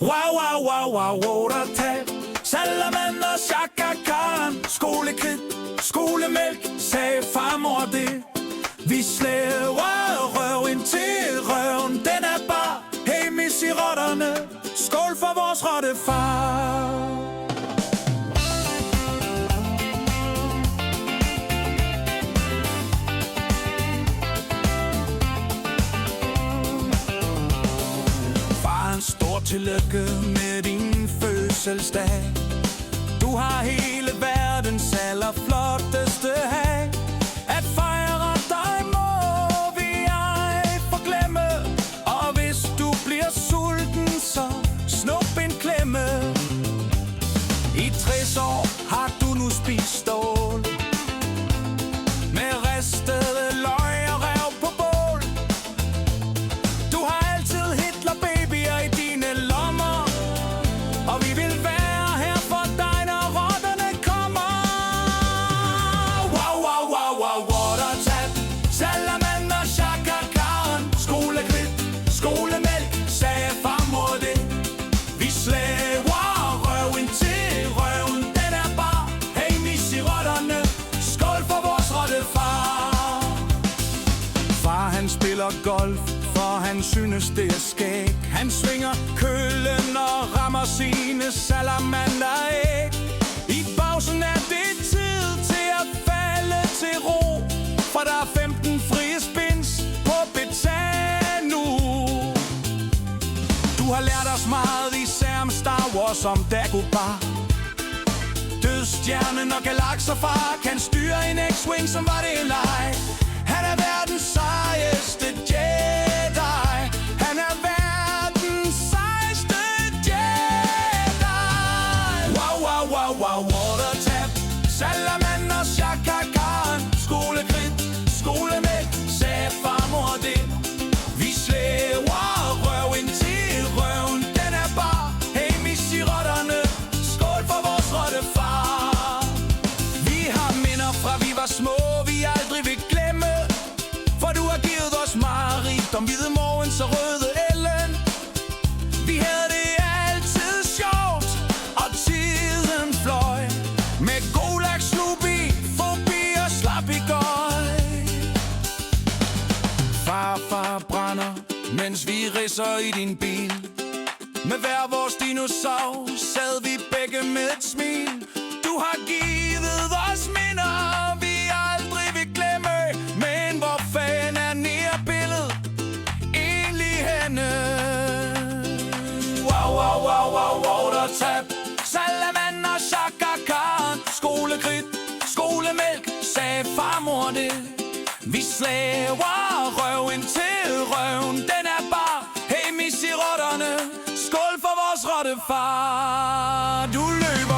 Wow, wow, wow, wow, watertab, salamander, Chaka Khan, skolekridt, skolemælk, sagde farmor det. Vi slæver røv ind til røven, den er bar. Hey, mis i rotterne, skål for vores rottefar. Stort tillykke med din fødselsdag. Du har hele verdens allerflotteste hag. At fejre dig må vi ej forglemme. Og hvis du bliver sulten, så snup en klemme. I 60 år har du nu spist stål med ristede løg og rev på bål. Du har altid Hitler babyer i dine lommer, og vi vil være her for dig, når rotterne kommer. Wow, wow, wow, wow, watertab, salamander, Chaka Khan, skolekridt, skolemælk, sagde farmor det. Vi slæver røv ind til røven, den er bar. Hey, mis i rotterne, skål for vores rottefar. Far han spiller golf, for han synes det er skæg. Han svinger kølen og rammer sine salamanderæg. I pausen er det tid til at falde til ro, for der er 15 frie spins på Betano. Du har lært os meget, især om Star Wars, om Dagobah. Dødstjernen og galakserfar kan styre en X-Wing, som var det en leg. Han er verdens sejeste Jedi. Han er verdens sejeste Jedi. Wow, wow, wow, wow, watertab, salamander, Chaka Khan, skolekridt, skolemælk, sagde farmor det. Vi slæver røv ind til røven, den er bar. Hey, mis i rotterne, skål for vores rottefar. Vi har minder fra vi var små, vi aldrig vil glemme. For du har givet os mareridt om hvide morgens og røde Ellen. Vi havde det altid sjovt, og tiden fløj. Med Golag, Snoopy, Fobi og Slappigøj. Farfar brænder, mens vi ridser i din bil. Med hver vores dinosaur sad vi begge med et smil. Du har givet os minder, vi aldrig vil glemme. Men hvor fanden er nærbilledet egentlig henne? Wow, wow, wow, wow, watertab, salamander, Chaka Khan, skolekridt, skolemælk, sagde farmor det. Vi slæver røv ind til røven, den er bar. Hey, mis i rotterne, skål for vores rottefar. Du løber